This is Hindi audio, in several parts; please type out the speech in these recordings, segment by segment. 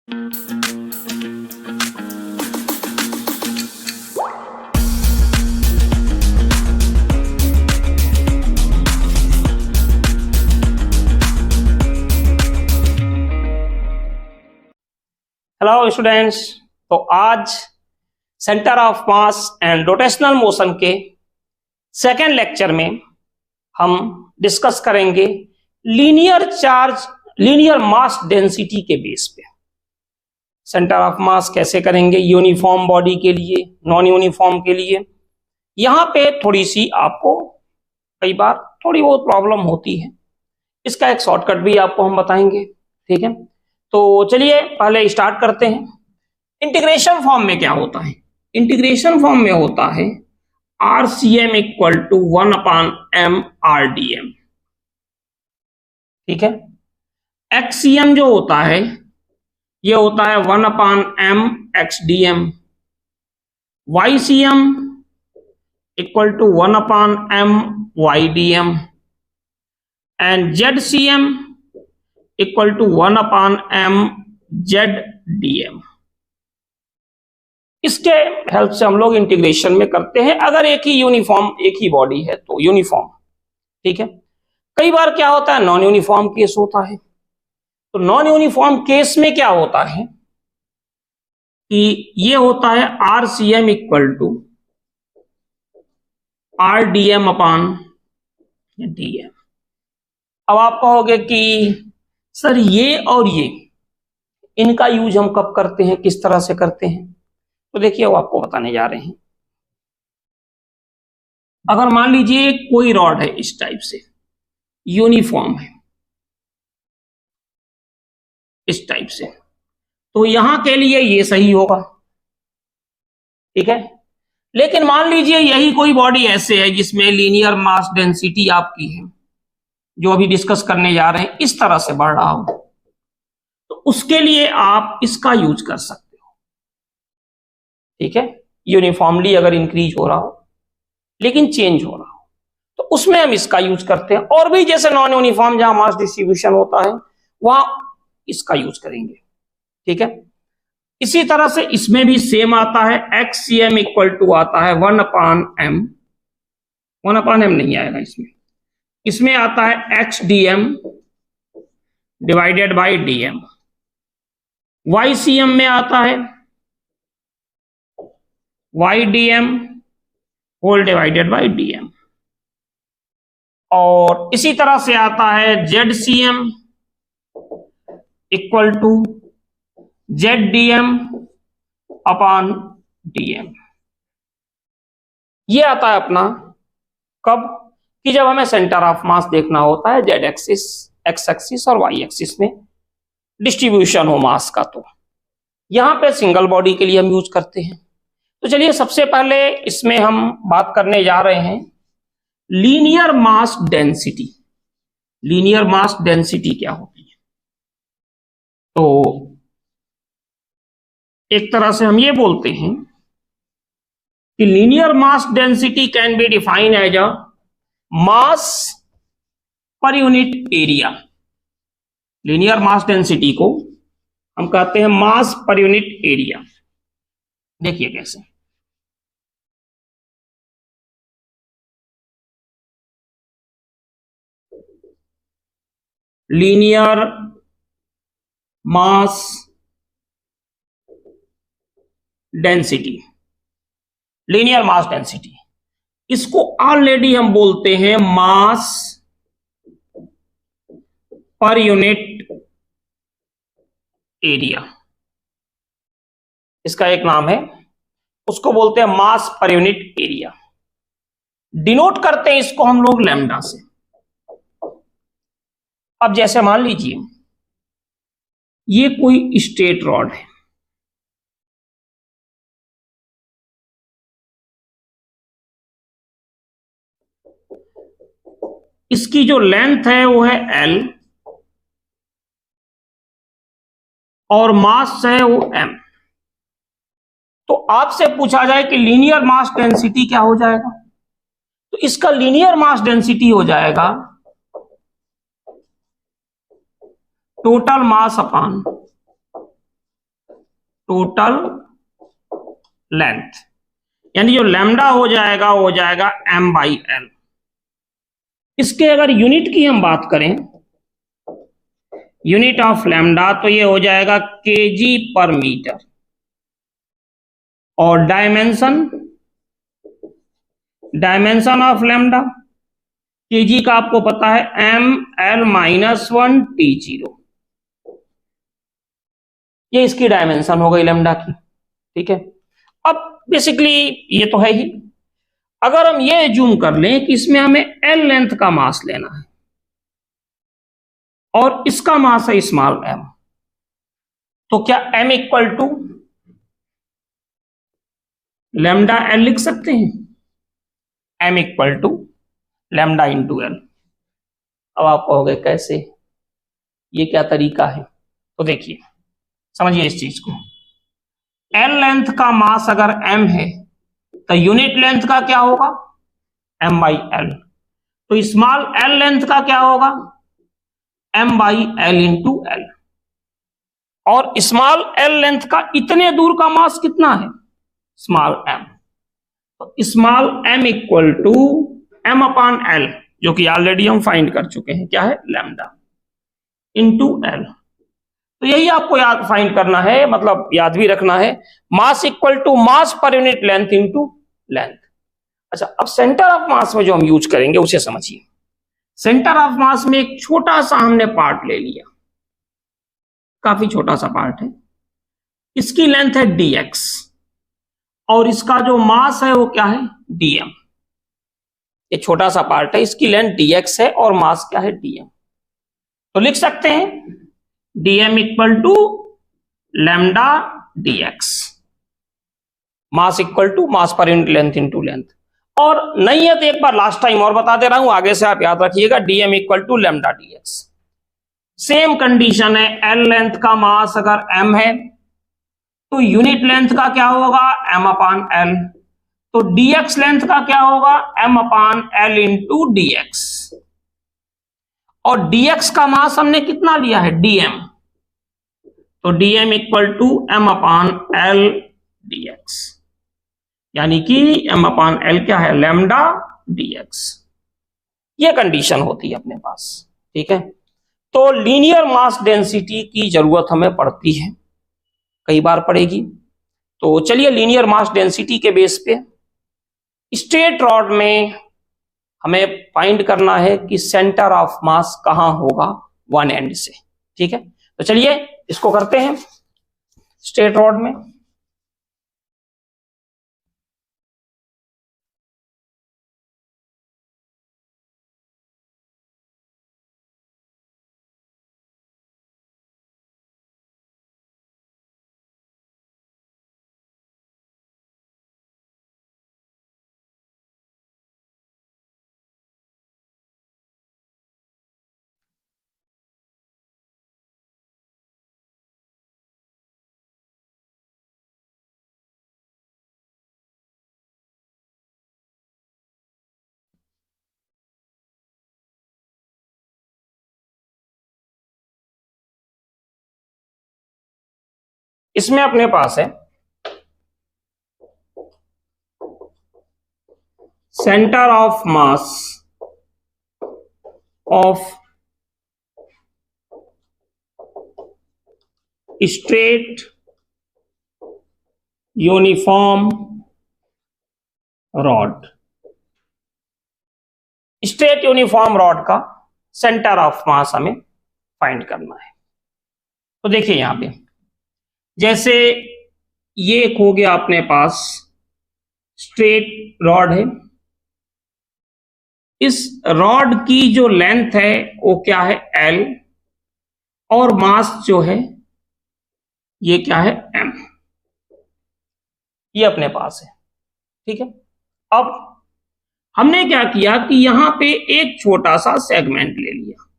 हेलो स्टूडेंट्स, तो आज centre of mass and rotational motion के सेकेंड लेक्चर में हम डिस्कस करेंगे लीनियर मास डेंसिटी के बेस पे सेंटर ऑफ मास कैसे करेंगे यूनिफॉर्म बॉडी के लिए, नॉन यूनिफॉर्म के लिए। यहाँ पे थोड़ी सी आपको कई बार थोड़ी बहुत प्रॉब्लम होती है, इसका एक शॉर्टकट भी आपको हम बताएंगे। ठीक है, तो चलिए पहले स्टार्ट करते हैं। इंटीग्रेशन फॉर्म में क्या होता है? इंटीग्रेशन फॉर्म में होता है RCM इक्वल टू 1/m/dm। ठीक है, XCM जो होता है ये होता है 1/m/dm। YCM equal to 1/m/dm and ZCM equal to 1/m/dm। इसके हेल्प से हम लोग इंटीग्रेशन में करते हैं अगर एक ही बॉडी है तो यूनिफॉर्म। ठीक है, कई बार क्या होता है नॉन यूनिफॉर्म केस होता है। तो नॉन यूनिफॉर्म केस में क्या होता है कि ये होता है RCM इक्वल टू RDM/dm। अब आप कहोगे कि सर ये और ये इनका यूज हम कब करते हैं, किस तरह से करते हैं? तो देखिए वो आपको बताने जा रहे हैं। अगर मान लीजिए कोई रॉड है इस टाइप से, यूनिफॉर्म है इस टाइप से, तो यहां के लिए ये सही होगा। ठीक है, लेकिन मान लीजिए यही कोई बॉडी ऐसे है जिसमें लीनियर मास डेंसिटी आपकी है, जो अभी डिस्कस करने जा रहे हैं, इस तरह से बढ़ रहा हो, तो उसके लिए आप इसका यूज कर सकते हो। ठीक है, यूनिफॉर्मली अगर इंक्रीज हो रहा हो लेकिन चेंज हो रहा हो तो उसमें हम इसका यूज करते हैं। और भी जैसे नॉन यूनिफॉर्म जहां मास डिस्ट्रीब्यूशन होता है वहां इसका यूज करेंगे। ठीक है, इसी तरह से इसमें भी सेम आता है। XCM इक्वल टू आता है 1/m। 1/m नहीं आएगा इसमें आता है XDM divided by DM। YCM में आता है YDM whole divided by DM। और इसी तरह से आता है ZCM इक्वल टू ZDM/dm। ये आता है अपना कब कि जब हमें सेंटर ऑफ मास देखना होता है Z एक्सिस, X एक्सिस और Y एक्सिस में डिस्ट्रीब्यूशन हो मास का, तो यहां पे सिंगल बॉडी के लिए हम यूज करते हैं। तो चलिए सबसे पहले इसमें हम बात करने जा रहे हैं linear mass density. Linear mass density क्या होती है? तो एक तरह से हम ये बोलते हैं कि linear mass density can be defined as a mass per unit area. Linear mass density को हम कहते हैं मास पर यूनिट एरिया। देखिए कैसे, linear mass density, linear mass density, इसको ऑलरेडी हम बोलते हैं मास पर यूनिट एरिया। इसका एक नाम है, उसको बोलते हैं मास पर यूनिट एरिया। डिनोट करते हैं इसको हम लोग लैम्डा से। अब जैसे मान लीजिए ये कोई स्ट्रेट रॉड है, इसकी जो लेंथ है वो है L और मास है वो M। तो आपसे पूछा जाए कि लीनियर मास डेंसिटी क्या हो जाएगा, तो इसका लीनियर मास डेंसिटी हो जाएगा टोटल मास अपान टोटल लेंथ, यानी जो लैम्डा हो जाएगा वो हो जाएगा m/l। इसके अगर यूनिट की हम बात करें, यूनिट ऑफ लैम्डा, तो ये हो जाएगा kg/मीटर। और डायमेंशन ऑफ लैम्डा केजी का आपको पता है ml-1 t0, ये इसकी डायमेंशन हो गई लैम्डा की। ठीक है, अब बेसिकली ये तो है ही। अगर हम ये जूम कर लें कि इसमें हमें l लेंथ का मास लेना है और इसका मास है स्मॉल m, तो क्या m equal to lambda l लिख सकते हैं? m equal to lambda into l। अब आप कहोगे कैसे, ये क्या तरीका है? तो देखिए, समझिए इस चीज को। l लेंथ का मास अगर m है तो यूनिट लेंथ का क्या होगा? m/l। तो स्मॉल l लेंथ का क्या होगा? m/l into l। और स्मॉल l लेंथ का इतने दूर का मास कितना है? Small m। तो small m equal to m/l, जो कि ऑलरेडी हम फाइंड कर चुके हैं, क्या है? Lambda into l। तो यही आपको याद फाइंड करना है, मतलब याद भी रखना है, मास equal to mass per unit length into length. अच्छा, अब सेंटर ऑफ मास में जो हम यूज करेंगे उसे समझिए। सेंटर ऑफ मास में एक छोटा सा हमने पार्ट ले लिया, काफी छोटा सा पार्ट है, इसकी लेंथ है dx और इसका जो मास है वो क्या है? dm। ये छोटा सा पार्ट है, इसकी लेंथ dx है और मास क्या है? dm। तो लिख सकते हैं dm equal to lambda dx, mass equal to mass per unit length into length. और नहीं है तो एक बार लास्ट टाइम और बता दे रहा हूं, आगे से आप याद रखिएगा, dm equal to lambda dx। Same condition है, l लेंथ का मास अगर m है तो यूनिट लेंथ का क्या होगा? m/l। तो dx लेंथ का क्या होगा? m/l into dx। और dx का मास हमने कितना लिया है? dm। तो dm equal to m/l dx, यानी कि m/l क्या है? Lambda dx। ये कंडीशन होती है अपने पास। ठीक है, तो लीनियर मास डेंसिटी की जरूरत हमें पड़ती है, कई बार पड़ेगी। तो चलिए, लीनियर मास डेंसिटी के बेस पे स्ट्रेट रॉड में हमें फाइंड करना है कि सेंटर ऑफ मास कहां होगा वन एंड से। ठीक है, तो चलिए इसको करते हैं स्ट्रेट रॉड में। इसमें अपने पास है centre of mass of straight uniform rod. Straight uniform rod का सेंटर ऑफ मास हमें फाइंड करना है। तो देखिए यहां पे, जैसे ये एक हो गया अपने पास स्ट्रेट रॉड है, इस रॉड की जो लेंथ है वो क्या है? l, और मास जो है ये क्या है? m। ये अपने पास है। ठीक है, अब हमने क्या किया कि यहां पे एक छोटा सा सेगमेंट ले लिया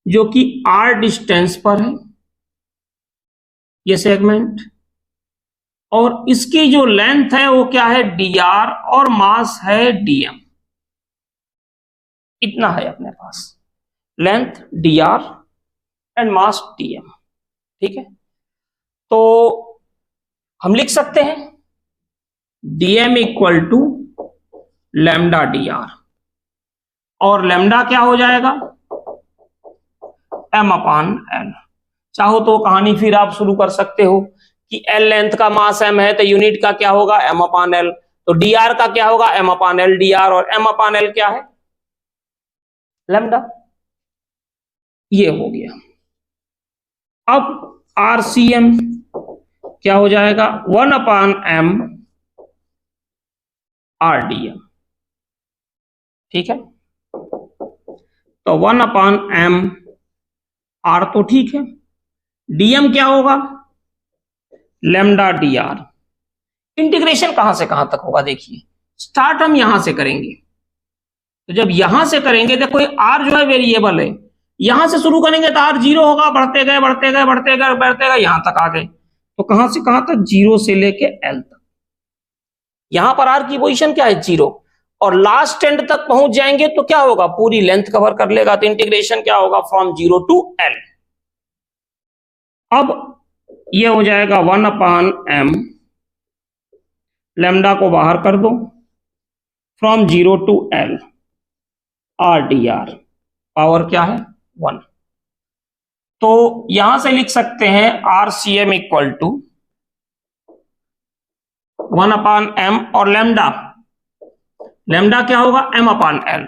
जो कि r डिस्टेंस पर है, ये सेगमेंट, और इसकी जो लेंथ है वो क्या है? dr, और मास है dm। इतना है अपने पास, length dr and mass dm। ठीक है, तो हम लिख सकते हैं dm equal to lambda dr, और लैम्डा क्या हो जाएगा, m अपान l। चाहो तो कहानी फिर आप शुरू कर सकते हो कि l लेंथ का मास m है तो यूनिट का क्या होगा m अपान l, तो dr का क्या होगा m अपान l dr, और m अपान l क्या है लैम्डा। ये हो गया। अब RCM क्या हो जाएगा 1 अपान m RDM, ठीक है, तो 1 अपान m r तो ठीक है, dm क्या होगा लैम्डा dr। इंटीग्रेशन कहां से कहां तक होगा, देखिए स्टार्ट हम यहां से करेंगे, तो जब यहां से करेंगे देखो r जो है वेरिएबल है, यहां से शुरू करेंगे तो r जीरो होगा, बढ़ते गए बढ़ते गए बढ़ते गए बढ़ते गए यहां तक आ गए, तो कहां से कहां तक जीरो से लेके l तक। यहां पर r की पोजीशन क्या है जीरो, और लास्ट एंड तक पहुंच जाएंगे तो क्या होगा पूरी लेंथ कवर कर लेगा, तो इंटीग्रेशन क्या होगा फ्रॉम जीरो टू l। अब ये हो जाएगा 1 अपान m, लैम्डा को बाहर कर दो, from zero to l r dr, power क्या है 1। तो यहां से लिख सकते हैं RCM equal to 1 upon m, और लैम्डा लैम्डा क्या होगा m upon l,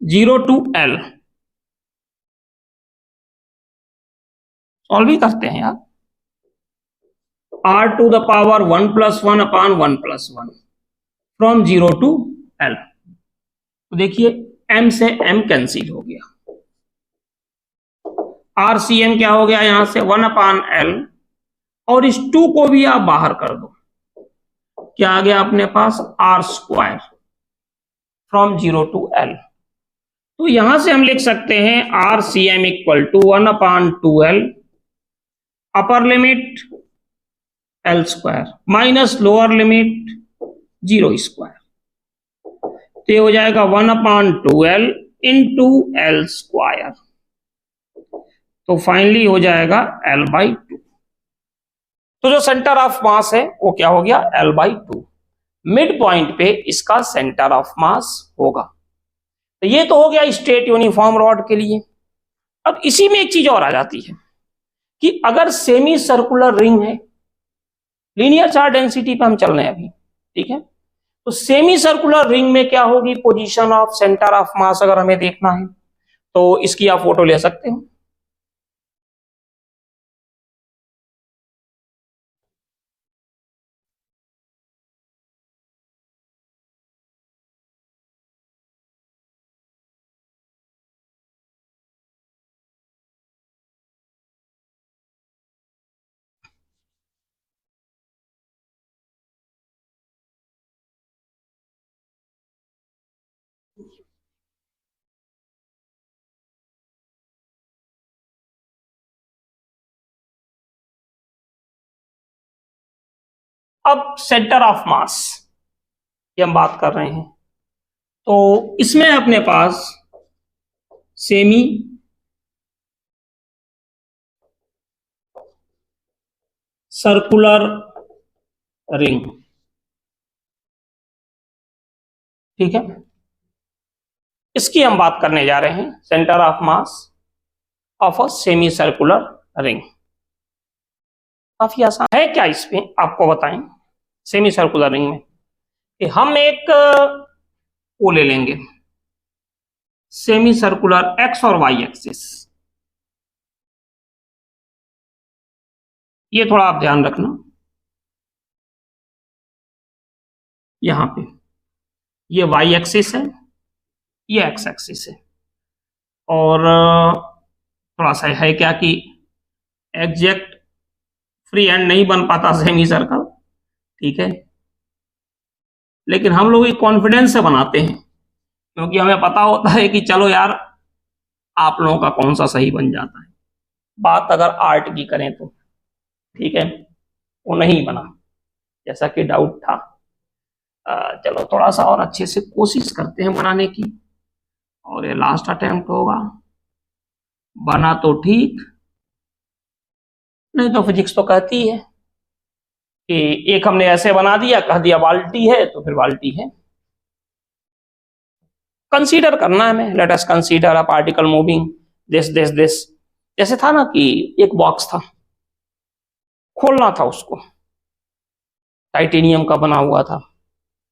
zero to l। Solve भी करते हैं यार, r to the power 1 plus 1 upon 1 plus 1 from zero to l। तो देखिए m से m कैंसिल हो गया, RCM क्या हो गया यहां से 1 अपान l, और इस 2 को भी आप बाहर कर दो, क्या आ गया अपने पास r square from zero to l। तो यहां से हम लिख सकते हैं RCM equal to 1 upon 2l upper limit l square minus lower limit zero square, तो ये हो जाएगा 1 upon 2l into l square, तो फाइनली हो जाएगा l बाई 2। तो जो सेंटर ऑफ मास है वो क्या हो गया l बाई 2, मिड पॉइंट पे इसका सेंटर ऑफ मास होगा। तो ये तो हो गया स्ट्रेट यूनिफॉर्म रॉड के लिए। अब इसी में एक चीज और आ जाती है कि अगर सेमी सर्कुलर रिंग है, लीनियर चार्ज डेंसिटी पे हम चल रहे हैं अभी, ठीक है, तो सेमी सर्कुलर रिंग में क्या होगी position of centre of mass अगर हमें देखना है तो इसकी आप फोटो ले सकते हो। अब सेंटर ऑफ मास की हम बात कर रहे हैं, तो इसमें अपने पास सेमी सर्कुलर रिंग, ठीक है, इसकी हम बात करने जा रहे हैं, centre of mass of a semi circular ring. काफी आसान है क्या इसमें आपको बताएं, सेमी सर्कुलर रिंग में कि हम एक वो ले लेंगे सेमी सर्कुलर एक्स और वाई एक्सिस, ये थोड़ा आप ध्यान रखना, यहां पे ये वाई एक्सिस है, ये एक्स एक्सिस है, और थोड़ा सा है क्या कि एग्जैक्ट फ्री हैंड नहीं बन पाता सेमी सर्कल, ठीक है, लेकिन हम लोग कॉन्फिडेंस से बनाते हैं क्योंकि हमें पता होता है कि चलो यार आप लोगों का कौन सा सही बन जाता है। बात अगर आर्ट की करें तो ठीक है, वो नहीं बना जैसा कि डाउट था। चलो थोड़ा सा और अच्छे से कोशिश करते हैं बनाने की, और ये लास्ट अटेम्प्ट होगा, बना तो ठीक नहीं तो फिजिक्स तो कहती है कि एक हमने ऐसे बना दिया, कह दिया बाल्टी है तो फिर बाल्टी है। कंसीडर करना है हमें, let us consider a particle moving this. जैसे था ना कि एक बॉक्स था, खोलना था उसको, टाइटेनियम का बना हुआ था,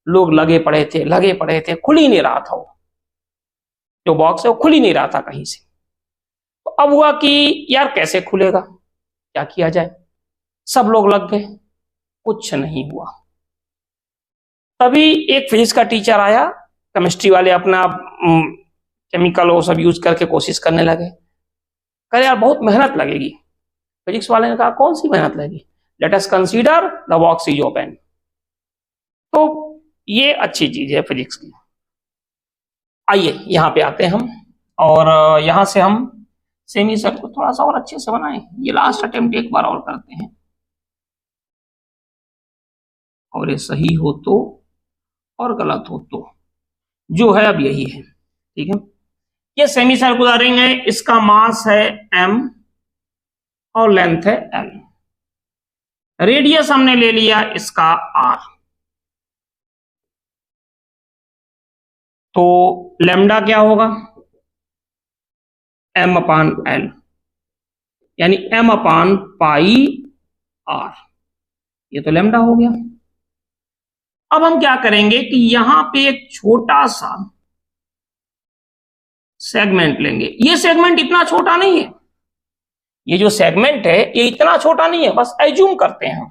लोग लगे पड़े थे, खुल ही नहीं रहा था वो जो बॉक्स है, वो खुल ही नहीं रहा था कहीं से। तो अब हुआ कि यार कैसे खुलेगा, क्या किया जाए, सब लोग लग गए, कुछ नहीं हुआ। तभी एक फिजिक्स का टीचर आया, केमिस्ट्री वाले अपना केमिकल वो सब यूज करके कोशिश करने लगे, कह यार बहुत मेहनत लगेगी। फिजिक्स वाले ने कहा कौन सी मेहनत लगेगी, let us consider the box is open. तो ये अच्छी चीज है फिजिक्स की। आइए यहां पे आते हैं हम, और यहां से हम सेमी सर्कल को थोड़ा सा और अच्छे से बनाएं। ये लास्ट अटेम्प्ट एक बार और करते हैं, और ये सही हो तो और गलत हो तो, जो है अब यही है, ठीक है। ये सेमी सर्कुलर रिंग है, इसका मास है m और लेंथ है l। रेडियस हमने ले लिया इसका r, तो लैम्डा क्या होगा, m/l, यानी m/पाई r, ये तो लैम्डा हो गया। अब हम क्या करेंगे कि यहां पे एक छोटा सा सेगमेंट लेंगे। ये सेगमेंट इतना छोटा नहीं है, ये जो सेगमेंट है ये इतना छोटा नहीं है, बस एज्यूम करते हैं हम।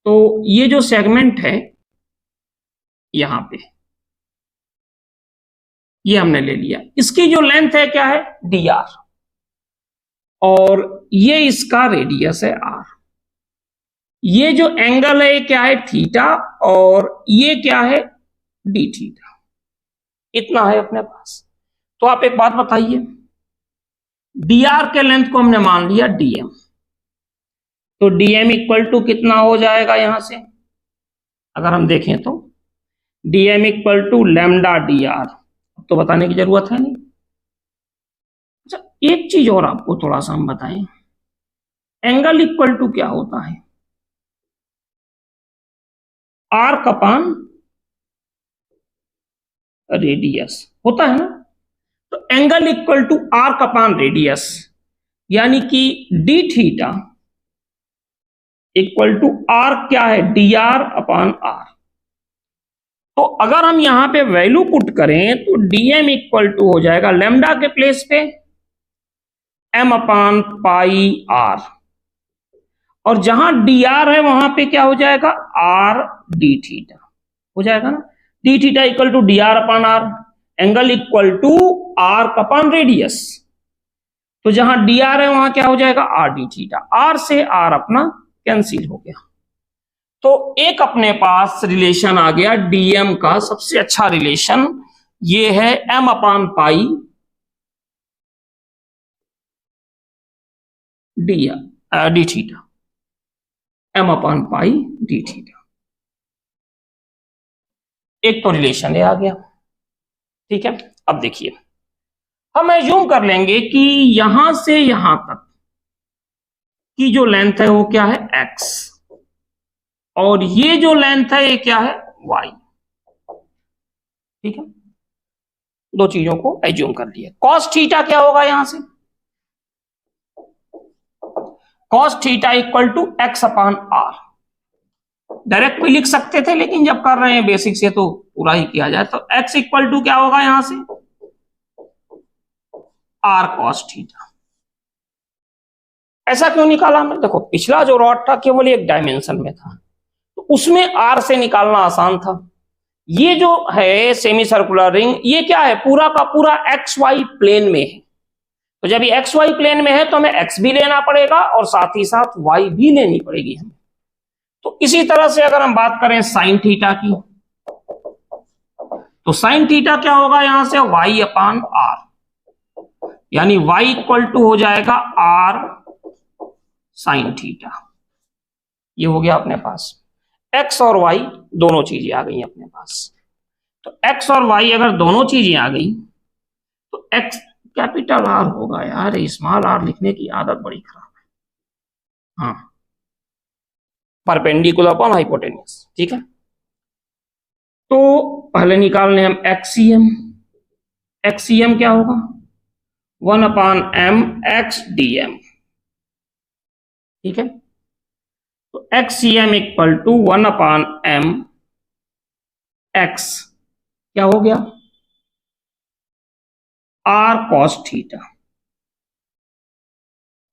तो ये जो सेगमेंट है यहां पे, ये हमने ले लिया, इसकी जो लेंथ है क्या है dr, और ये इसका रेडियस है r। ये जो एंगल है क्या है थीटा, और ये क्या है d थीटा, इतना है अपने पास। तो आप एक बात बताइए, dr के लेंथ को हमने मान लिया dm, तो dm इक्वल टू कितना हो जाएगा यहां से, अगर हम देखें तो dm equal to lambda dr, तो बताने की जरूरत है नहीं। अच्छा एक चीज और आपको थोड़ा सा हम बताएं, एंगल इक्वल टू क्या होता है, आर्क अपान रेडियस होता है ना। तो angle equal to arc upon radius, यानी कि d theta equal to arc क्या है dr अपान r। तो अगर हम यहां पे वैल्यू पुट करें तो dm इक्वल टू हो जाएगा लैम्डा के प्लेस पे m/पाई r, और जहां dr है वहां पे क्या हो जाएगा r d थीटा हो जाएगा ना। d theta equal to dr upon r, angle equal to arc upon radius, तो जहां dr है वहां क्या हो जाएगा r d थीटा, r से r अपना कैंसिल हो गया। तो एक अपने पास रिलेशन आ गया dm का, सबसे अच्छा रिलेशन ये है m/पाई डी थीटा, m/पाई डी थीटा, एक तो रिलेशन ये आ गया, ठीक है। अब देखिए हम एज्यूम कर लेंगे कि यहां से यहां तक की जो लेंथ है वो क्या है x, और ये जो लेंथ है ये क्या है y, ठीक है। दो चीजों को एज्यूम कर लिया। cos थीटा क्या होगा यहां से, cos theta equal to x upon r, direct भी लिख सकते थे लेकिन जब कर रहे हैं बेसिक से तो पूरा ही किया जाए। तो x इक्वल टू क्या होगा यहां से r cos थीटा। ऐसा क्यों निकाला हमने, देखो पिछला जो रॉड था केवल एक डायमेंशन में था, तो उसमें r से निकालना आसान था। ये जो है सेमी सर्कुलर रिंग, ये क्या है पूरा का पूरा XY प्लेन में है, तो जब ये XY प्लेन में है तो हमें x भी लेना पड़ेगा और साथ ही साथ y भी लेनी पड़ेगी हमें। तो इसी तरह से अगर हम बात करें साइन थीटा की, तो साइन थीटा क्या होगा यहां से y अपान r, यानी y इक्वल टू हो जाएगा r साइन थीटा। ये हो गया अपने पास, x और y दोनों चीजें आ गई अपने पास। तो x और y अगर दोनों चीजें आ गई तो x कैपिटल R होगा, यार स्मॉल r लिखने की आदत बड़ी खराब। हाँ, परपेंडिकुलर अपॉन हाइपोटेन्यूस, ठीक है। तो पहले निकालने हम एक्सीएम। एक्सीएम क्या होगा? 1/m x dm, ठीक है। तो एक्सीएम इक्वल टू 1/m x क्या हो गया? r cos थीटा,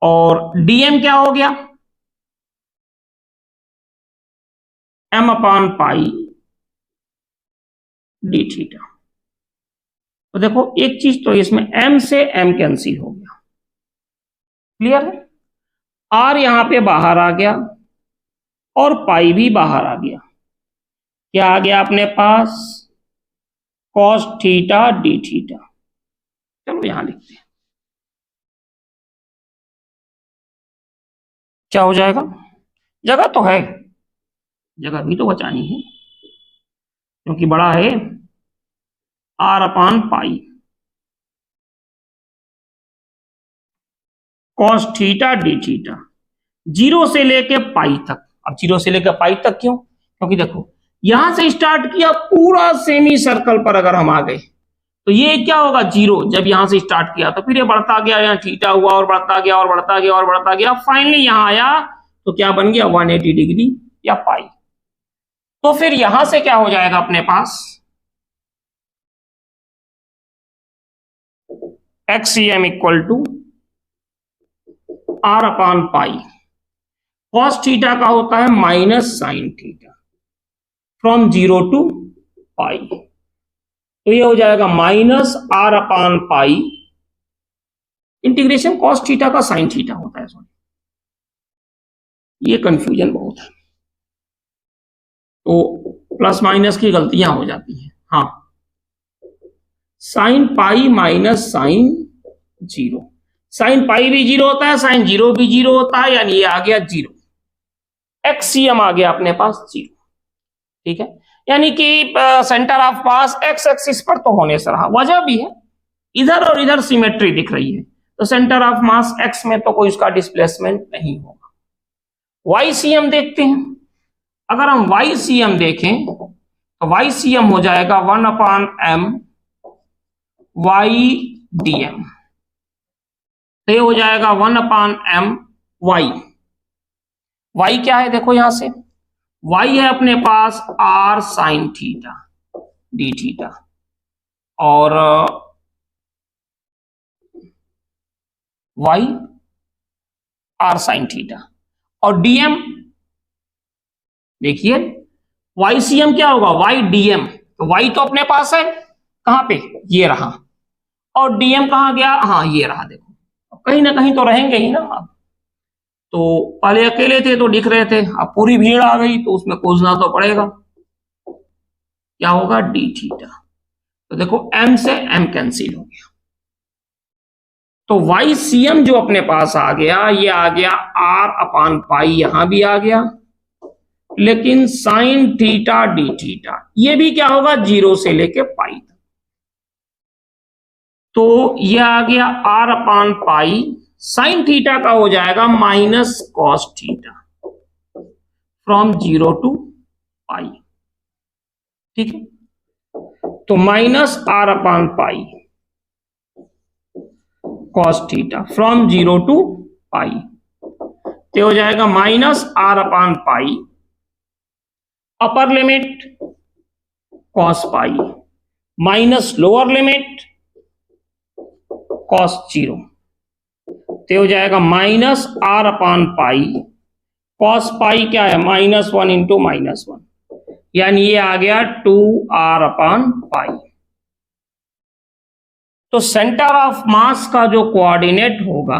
और dm क्या हो गया? m/पाई डी थीटा। तो देखो एक चीज तो इसमें m से m कैंसिल हो गया, क्लियर है। r यहां पे बाहर आ गया और पाई भी बाहर आ गया। क्या आ गया अपने पास? cos theta d theta. चलो यहां लिखते हैं, क्या हो जाएगा? जगह तो है, जगह भी तो बचानी है क्योंकि बड़ा है, r/पाई cos theta d theta, zero से लेके पाई तक। अब जीरो से लेकर पाई तक क्यों? क्योंकि देखो यहां से स्टार्ट किया पूरा सेमी सर्कल पर अगर हम आ गए तो ये क्या होगा? जीरो। जब यहां से स्टार्ट किया तो फिर ये बढ़ता गया, यहाँ थीटा हुआ और बढ़ता गया और बढ़ता गया और बढ़ता गया, फाइनली यहां आया तो क्या बन गया? 180 डिग्री या पाई। तो फिर यहां से क्या हो जाएगा अपने पास? एक्सीएम इक्वल टू r/पाई cos थीटा का होता है minus sine theta from zero to pi. तो ये हो जाएगा माइनस r/पाई इंटीग्रेशन cos थीटा का साइन थीटा होता है। सॉरी, ये कंफ्यूजन बहुत है, तो प्लस माइनस की गलतियां हो जाती हैं। हाँ, sine pi minus sine zero, sine pi भी जीरो होता है, साइन जीरो भी जीरो होता है, यानी ये आ गया जीरो। एक्सीएम आ गया अपने पास जीरो, ठीक है। यानी कि centre of mass x axis पर तो होने से रहा, वजह भी है, इधर और इधर सिमेट्री दिख रही है, तो सेंटर ऑफ मास एक्स में तो कोई उसका डिस्प्लेसमेंट नहीं होगा। वाईसीएम देखते हैं। अगर हम वाईसीएम देखें तो वाईसीएम हो जाएगा 1/m वाई डीएम। तो ये हो जाएगा 1/m वाई। वाई क्या है? देखो यहां से वाई है अपने पास r sign theta d theta, और वाई r साइन थीटा, और डीएम देखिए वाईसीएम क्या होगा? Y DM. तो वाई तो अपने पास है कहां पे? ये रहा, और डीएम कहां गया? हाँ ये रहा। देखो कहीं ना कहीं तो रहेंगे ही ना। अब तो पहले अकेले थे तो दिख रहे थे, अब पूरी भीड़ आ गई तो उसमें खोजना तो पड़ेगा। क्या होगा? D theta. तो देखो m से m कैंसिल हो गया, तो YCM जो अपने पास आ गया, ये आ गया r/पाई, यहां भी आ गया, लेकिन साइन थीटा डी थीटा ये भी क्या होगा? जीरो से लेके पाई तक। तो ये आ गया r/पाई, साइन थीटा का हो जाएगा minus cos theta from zero to pi, ठीक है। तो माइनस r/पाई cos theta from zero to pi, तो हो जाएगा माइनस r/पाई upper limit cos pi minus lower limit cos zero, तो हो जाएगा माइनस r/पाई कॉस पाई क्या है? -1 इंटू -1, यानी ये आ गया 2r/पाई। तो सेंटर ऑफ मास का जो कोऑर्डिनेट होगा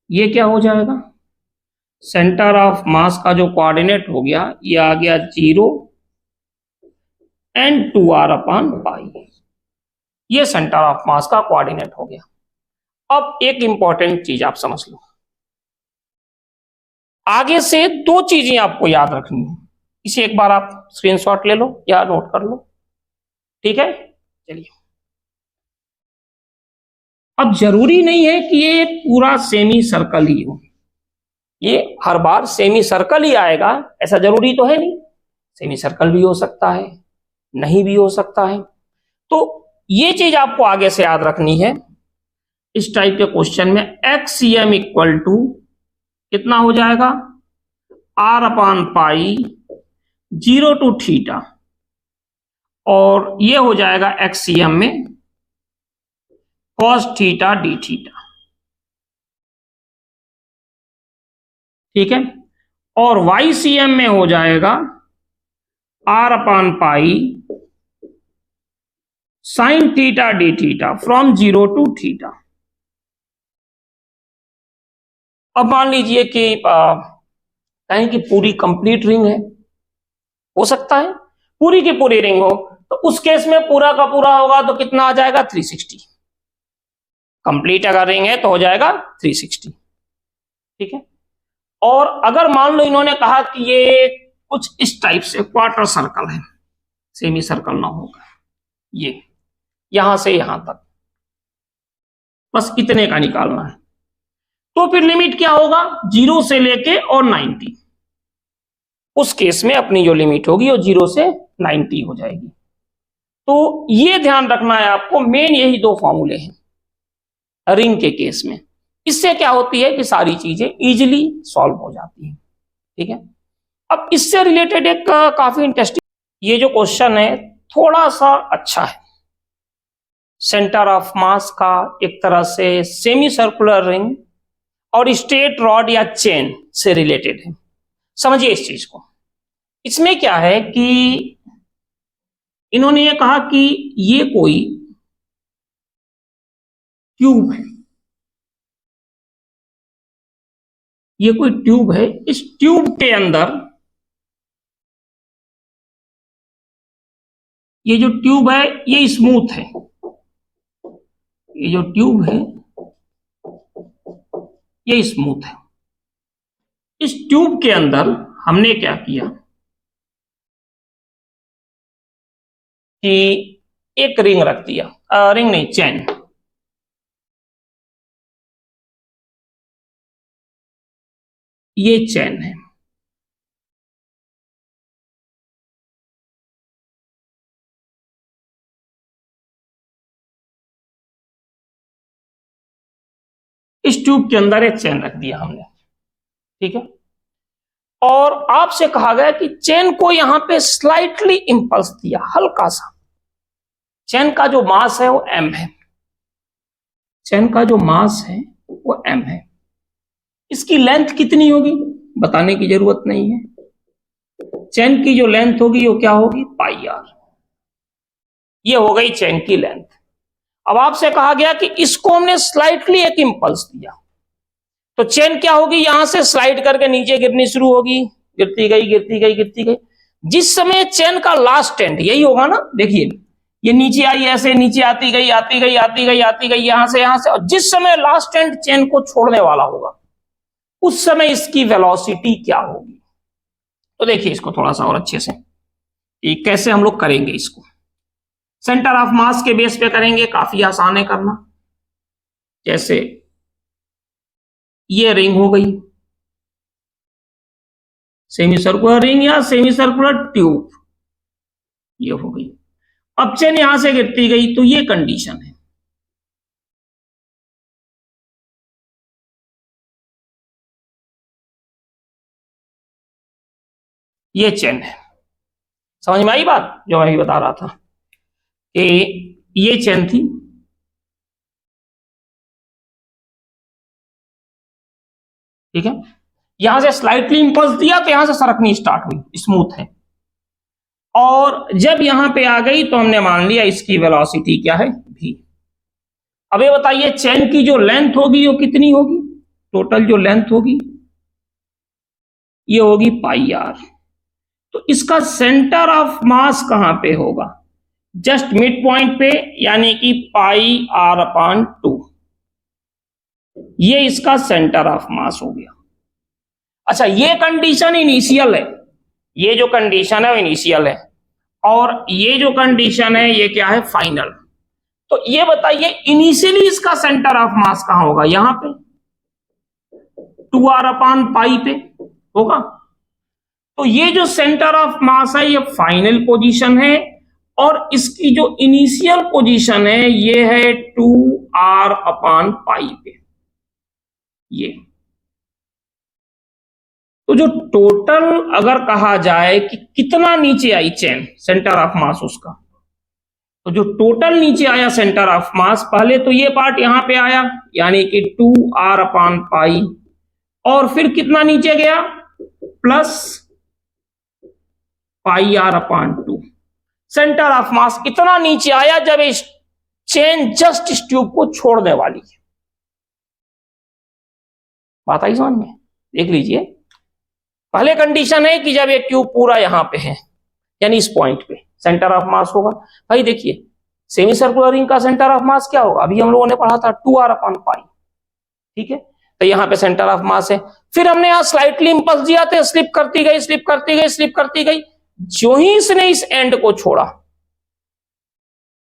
ये क्या हो जाएगा? सेंटर ऑफ मास का जो कोऑर्डिनेट हो गया ये आ गया 0 एंड 2r/पाई, ये सेंटर ऑफ मास का कोऑर्डिनेट हो गया। अब एक इंपॉर्टेंट चीज आप समझ लो, आगे से दो चीजें आपको याद रखनी है, इसे एक बार आप स्क्रीनशॉट ले लो या नोट कर लो, ठीक है। चलिए, अब जरूरी नहीं है कि ये पूरा सेमी सर्कल ही हो, ये हर बार सेमी सर्कल ही आएगा ऐसा जरूरी तो है नहीं, सेमी सर्कल भी हो सकता है, नहीं भी हो सकता है। तो ये चीज आपको आगे से याद रखनी है। इस टाइप के क्वेश्चन में एक्ससीएम इक्वल टू कितना हो जाएगा, r upon pi 0 to theta, और ये हो जाएगा एक्ससीएम में कॉस थीटा डी थीटा, ठीक है। और वाईसीएम में हो जाएगा r upon pi sine theta d theta from 0 to theta. अब मान लीजिए कि कहें कि पूरी कंप्लीट रिंग है, हो सकता है पूरी की पूरी रिंग हो, तो उस केस में पूरा का पूरा होगा तो कितना आ जाएगा 360। कंप्लीट अगर रिंग है तो हो जाएगा 360, ठीक है। और अगर मान लो इन्होंने कहा कि ये कुछ इस टाइप से क्वार्टर सर्कल है, सेमी सर्कल ना होगा, ये यहां से यहां तक, बस इतने का निकालना है, तो फिर लिमिट क्या होगा 0 से लेके और 90। उस केस में अपनी जो लिमिट होगी वो 0 से 90 हो जाएगी। तो ये ध्यान रखना है आपको, मेन यही दो फॉर्मूले हैं रिंग के केस में। इससे क्या होती है कि सारी चीजें इजीली सॉल्व हो जाती हैं, ठीक है। अब इससे रिलेटेड एक काफी इंटरेस्टिंग ये जो क्वेश्चन है थोड़ा सा अच्छा है। सेंटर ऑफ मास का एक तरह से सेमी सर्कुलर रिंग और स्ट्रेट रॉड या चेन से रिलेटेड है। समझिए इस चीज को। इसमें क्या है कि इन्होंने ये कहा कि ये कोई ट्यूब है, ये कोई ट्यूब है, इस ट्यूब के अंदर ये जो ट्यूब है ये स्मूथ है, ये जो ट्यूब है ये स्मूथ है। इस ट्यूब के अंदर हमने क्या किया कि एक रिंग रख दिया, रिंग नहीं चैन, ये चैन है। इस ट्यूब के अंदर एक चैन रख दिया हमने, ठीक है। और आपसे कहा गया कि चैन को यहां पे स्लाइटली इंपल्स दिया, हल्का सा। चैन का जो मास है वो m है, चैन का जो मास है वो m है। इसकी लेंथ कितनी होगी बताने की जरूरत नहीं है, चैन की जो लेंथ होगी वो क्या होगी पाई आर। ये हो गई चैन की लेंथ। अब आपसे कहा गया कि इसको हमने स्लाइटली एक इंपल्स दिया, तो चेन क्या होगी यहां से स्लाइड करके नीचे गिरनी शुरू होगी, गिरती गई गिरती गई गिरती गई। जिस समय चेन का लास्ट एंड यही होगा ना, देखिए ये नीचे आई, ऐसे नीचे आती गई आती गई आती गई आती गई यहां से, और जिस समय लास्ट एंड चेन को छोड़ने वाला होगा उस समय इसकी वेलोसिटी क्या होगी। तो देखिए इसको थोड़ा सा और अच्छे से कैसे हम लोग करेंगे इसको। सेंटर ऑफ मास के बेस पे करेंगे, काफी आसान है करना। जैसे ये रिंग हो गई, सेमी सर्कुलर रिंग या सेमी सर्कुलर ट्यूब, ये हो गई। अब चेन यहां से गिरती गई, तो ये कंडीशन है। ये चेन है, समझ में आई बात जो मैं भी बता रहा था कि ये चेन थी, ठीक है। यहां से स्लाइटली इंपल्स दिया तो यहां से सरकनी स्टार्ट हुई, स्मूथ है। और जब यहां पे आ गई तो हमने मान लिया इसकी वेलोसिटी क्या है v। अब ये बताइए चेन की जो लेंथ होगी वो कितनी होगी, टोटल जो लेंथ होगी ये होगी पाई आर। तो इसका सेंटर ऑफ मास कहां पे होगा, जस्ट मिड पॉइंट पे, यानी कि पाई आर अपान 2, ये इसका सेंटर ऑफ मास हो गया। अच्छा ये कंडीशन इनिशियल है, ये जो कंडीशन है वो इनिशियल है, और ये जो कंडीशन है ये क्या है फाइनल। तो ये बताइए इनिशियली इसका सेंटर ऑफ मास कहां होगा, यहां पे, 2r/पाई पे होगा। तो ये जो सेंटर ऑफ मास है ये फाइनल पोजीशन है और इसकी जो इनिशियल पोजीशन है ये है 2r/पाई पे। ये तो जो टोटल अगर कहा जाए कि कितना नीचे आई चेन सेंटर ऑफ मास उसका, तो जो टोटल नीचे आया सेंटर ऑफ मास, पहले तो ये पार्ट यहां पे आया यानी कि 2r/पाई, और फिर कितना नीचे गया plus πr/2। Centre of mass इतना नीचे आया जब इस चेन जस्ट इस ट्यूब को छोड़ने वाली है। बात आई समझ में? देख लीजिए, पहले कंडीशन है कि जब ये ट्यूब पूरा यहां पे है यानी इस पॉइंट पे सेंटर ऑफ मास होगा। भाई देखिए सेमी सर्कुलर रिंग का सेंटर ऑफ मास क्या होगा, अभी हम लोगों ने पढ़ा था 2r/पाई, ठीक है। तो यहां पे सेंटर ऑफ मास है, फिर हमने यहां स्लाइटली इंपल्स दिया था, स्लिप करती गई स्लिप करती गई स्लिप करती गई, जो ही इसने इस एंड को छोड़ा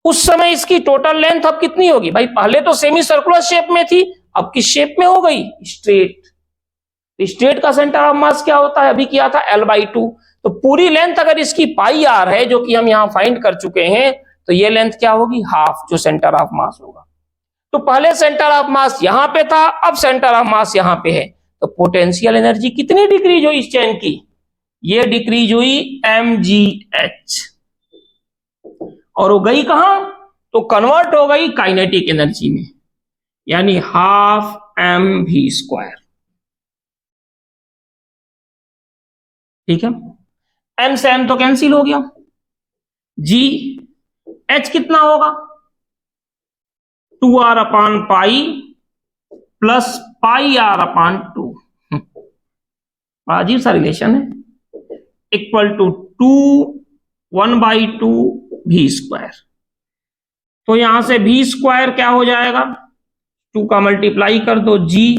उस समय इसकी टोटल लेंथ अब कितनी होगी भाई, पहले तो सेमी सर्कुलर शेप में थी, अब किस शेप में हो गई, स्ट्रेट। स्ट्रेट का सेंटर ऑफ मास क्या होता है, अभी किया था L/2। तो पूरी लेंथ अगर इसकी πr है जो कि हम यहां फाइंड कर चुके हैं, तो ये लेंथ क्या होगी, हाफ, जो सेंटर ऑफ मास होगा। तो पहले सेंटर ऑफ मास यहां पे था, अब सेंटर ऑफ मास यहां पे है, तो पोटेंशियल एनर्जी कितनी डिक्रीज हुई इस चेन की, ये डिक्रीज हुई mgh, और वो गई कहां, तो कन्वर्ट हो गई काइनेटिक एनर्जी में, यानी हाफ mv²। ठीक है, m से m तो कैंसिल हो गया, g h कितना होगा 2r/पाई प्लस πr/2, अजीब सा रिलेशन है, इक्वल टू 1/2 v²। तो यहां से v² क्या हो जाएगा, 2 का मल्टीप्लाई कर दो, g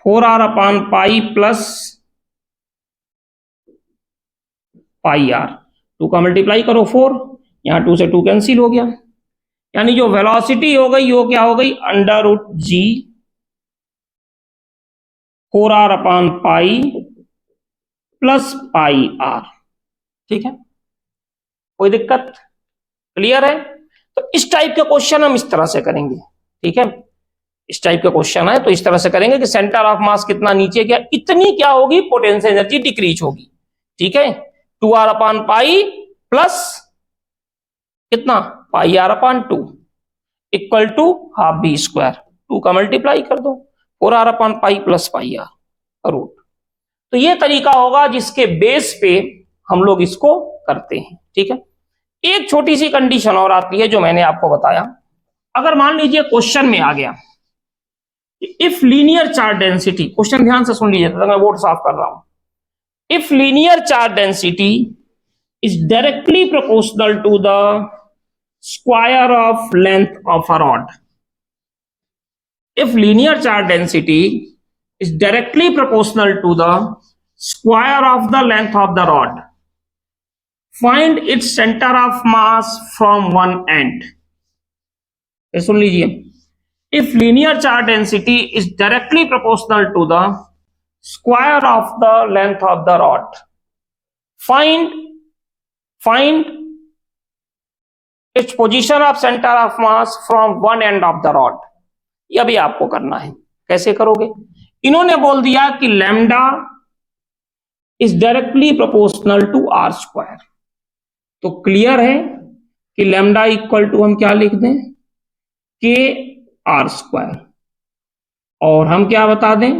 4r/पाई प्लस πr, 2 का मल्टीप्लाई करो 4, यहां 2 से 2 कैंसिल हो गया, यानी जो वेलोसिटी हो गई वो क्या हो गई, √g 4r/पाई प्लस πr। ठीक है, कोई दिक्कत, क्लियर है? तो इस टाइप के क्वेश्चन हम इस तरह से करेंगे। ठीक है, इस टाइप का क्वेश्चन है तो इस तरह से करेंगे कि सेंटर ऑफ मास कितना नीचे गया, इतनी क्या होगी पोटेंशियल एनर्जी डिक्रीज होगी। ठीक है, 2r/पाई प्लस कितना πr/2 equal to half v², 2 का मल्टीप्लाई कर दो, 4r/पाई प्लस πr√। तो ये तरीका होगा जिसके बेस पे हम लोग इसको करते हैं। ठीक है, एक छोटी सी कंडीशन और आती है जो मैंने आपको बताया, अगर मान लीजिए क्वेश्चन में आ गया if linear charge density, question ध्यान से सुन लीजिए, तो मैं बोर्ड साफ कर रहा हूं, if linear charge density is directly proportional to the square of length of a rod, if linear charge density is directly proportional to the square of the length of the rod, find its center of mass from one end। सुन लीजिए, if linear charge density is directly proportional to the square of the length of the rod, find its position of center of mass from one end of the rod। यह भी आपको करना है, कैसे करोगे, इन्होंने बोल दिया कि lambda is directly proportional to r², तो क्लियर है कि लैम्डा इक्वल टू हम क्या लिख दें, k r², और हम क्या बता दें,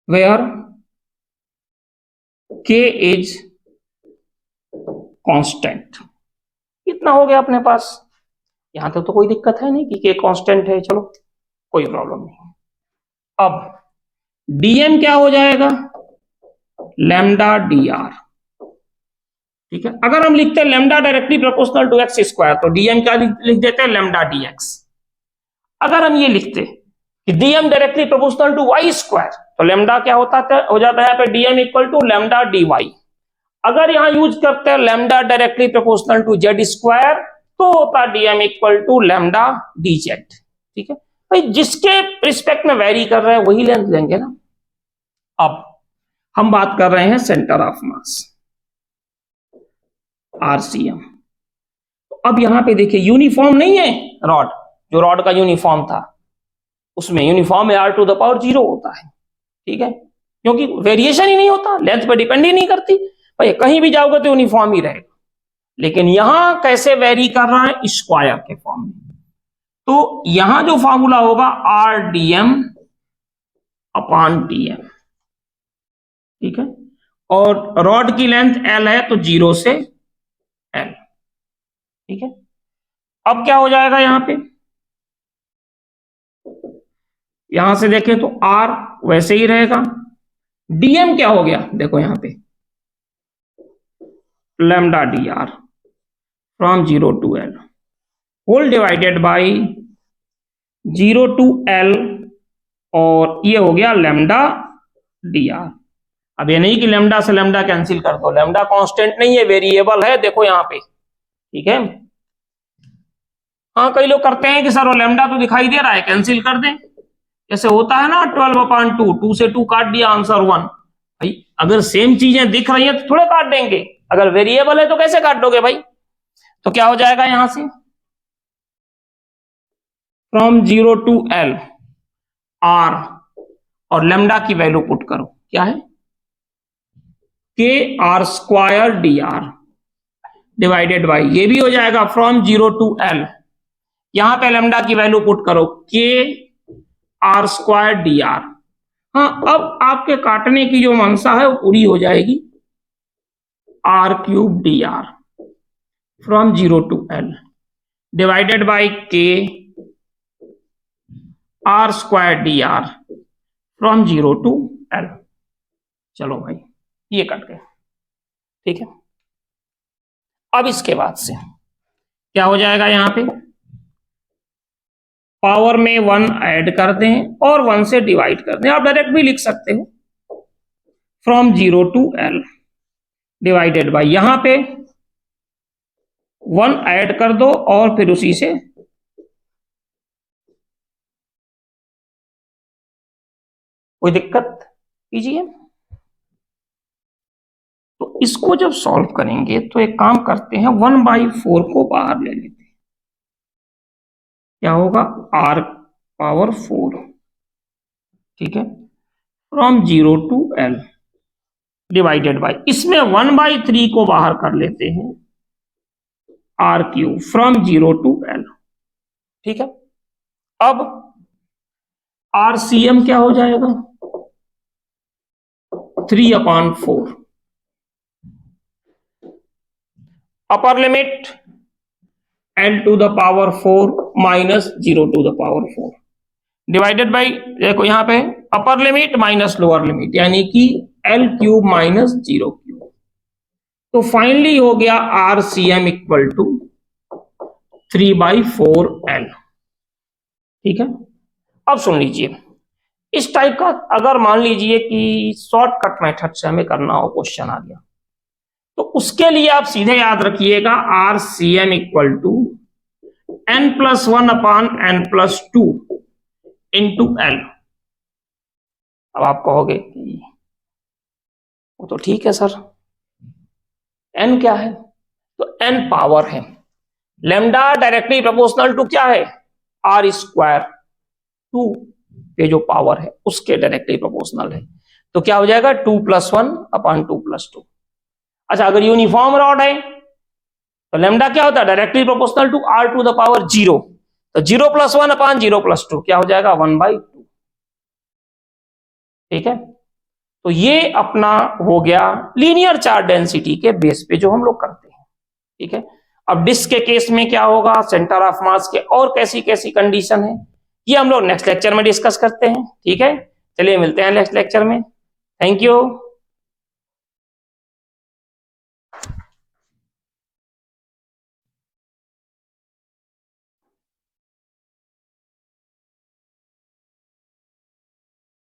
वेयर k इज कांस्टेंट। इतना हो गया अपने पास, यहां तक तो कोई दिक्कत है नहीं कि k कांस्टेंट है, चलो कोई प्रॉब्लम नहीं। अब dm क्या हो जाएगा, लैम्डा dr। ठीक है, अगर हम लिखते हैं lambda directly proportional to x², तो dm क्या लिख देते हैं, लैम्डा dx। अगर हम ये लिखते कि dm directly proportional to y², तो लैम्डा क्या होता है, हो जाता है यहाँ पे dm equal to lambda dy। अगर यहां यूज करते हैं lambda directly proportional to z², तो होता है dm equal to lambda dz। ठीक है, भाई जिसके रिस्पेक्ट में वेरी कर रहा है वही लेंथ लेंगे ना। अब हम बात कर रहे हैं सेंटर ऑफ मास, आरसीएम। अब यहां पे देखिए यूनिफॉर्म नहीं है रॉड, जो रॉड का यूनिफॉर्म था उसमें यूनिफॉर्म है r⁴ होता है, ठीक है, क्योंकि वेरिएशन ही नहीं होता, लेंथ पे डिपेंड ही नहीं करती, भाई कहीं भी जाओगे तो यूनिफॉर्म ही रहेगा। लेकिन यहां कैसे वेरी कर रहा है, स्क्वायर के फॉर्म में। तो यहां जो फॉर्मूला होगा r/dm/dm, ठीक है, और रॉड की लेंथ l है तो 0 से l, ठीक है। अब क्या हो जाएगा यहां पे, यहां से देखें तो r वैसे ही रहेगा, dm क्या हो गया देखो यहां पे lambda dr from 0 to l whole divided by 0 to l, और ये हो गया लैम्डा dr। अब ये नहीं कि लैम्डा से लैम्डा कैंसिल कर दो, लैम्डा कांस्टेंट नहीं है, वेरिएबल है, देखो यहां पे, ठीक है। हाँ कई लोग करते हैं कि सर वो लैम्डा तो दिखाई दे रहा है कैंसिल कर दें, जैसे होता है ना 12/2, 2 से 2 काट दिया आंसर 1। भाई अगर सेम चीजें दिख रही हैं तो थोड़े काट देंगे, अगर वेरिएबल है तो कैसे काट दोगे भाई। तो क्या हो जाएगा यहां से फ्रॉम 0 to l r, और लैम्डा की वैल्यू पुट करो, क्या है kr² dr डिवाइडेड बाई, ये भी हो जाएगा फ्रॉम 0 to l, यहां पे लैम्डा की वैल्यू पुट करो kr² dr। हाँ अब आपके काटने की जो मंशा है वो पूरी हो जाएगी, r³ dr from 0 to l divided by kr² dr from 0 to l। चलो भाई ये कट गया, ठीक है। अब इसके बाद से क्या हो जाएगा, यहां पे पावर में 1 ऐड कर दें और 1 से डिवाइड कर दें, आप डायरेक्ट भी लिख सकते हो, from 0 to l divided by, यहां पे 1 ऐड कर दो और फिर उसी से कोई दिक्कत कीजिए। तो इसको जब सॉल्व करेंगे तो एक काम करते हैं, 1/4 को बाहर ले लेते हैं, क्या होगा r⁴, ठीक है, from 0 to l divided by, इसमें 1/3 को बाहर कर लेते हैं, r³ फ्रॉम 0 to l, ठीक है। अब RCM क्या हो जाएगा 3/4, upper limit l⁴ minus 0⁴ divided by, देखो यहां पे upper limit minus lower limit, यानी कि l³ माइनस 0³। तो फाइनली हो गया RCM इक्वल टू 3/4l, ठीक है। अब सुन लीजिए, इस टाइप का अगर मान लीजिए कि शॉर्टकट मेथड से हमें करना हो, क्वेश्चन आ गया, तो उसके लिए आप सीधे याद रखिएगा RCM equal to n+1/n+2 into l। अब आप कहोगे कि वो तो ठीक है सर, n क्या है, तो n पावर है, लैम्डा डायरेक्टली प्रोपोर्शनल टू क्या है r², 2 पे जो पावर है उसके डायरेक्टली प्रोपोर्शनल है, तो क्या हो जाएगा 2+1/2+2। अच्छा अगर यूनिफॉर्म रॉड है तो लैम्डा क्या होता है डायरेक्टली प्रोपोर्शनल टू r⁴, तो 0+1/0+2 क्या हो जाएगा 1/2, ठीक है। तो ये अपना हो गया लीनियर चार्ज डेंसिटी के बेस पे जो हम लोग करते हैं, ठीक है। अब डिस्क के केस में क्या होगा, सेंटर ऑफ मास के और कैसी कैसी कंडीशन है, ये हम लोग नेक्स्ट लेक्चर में डिस्कस करते हैं, ठीक है। चलिए मिलते हैं नेक्स्ट लेक्चर में, थैंक यू।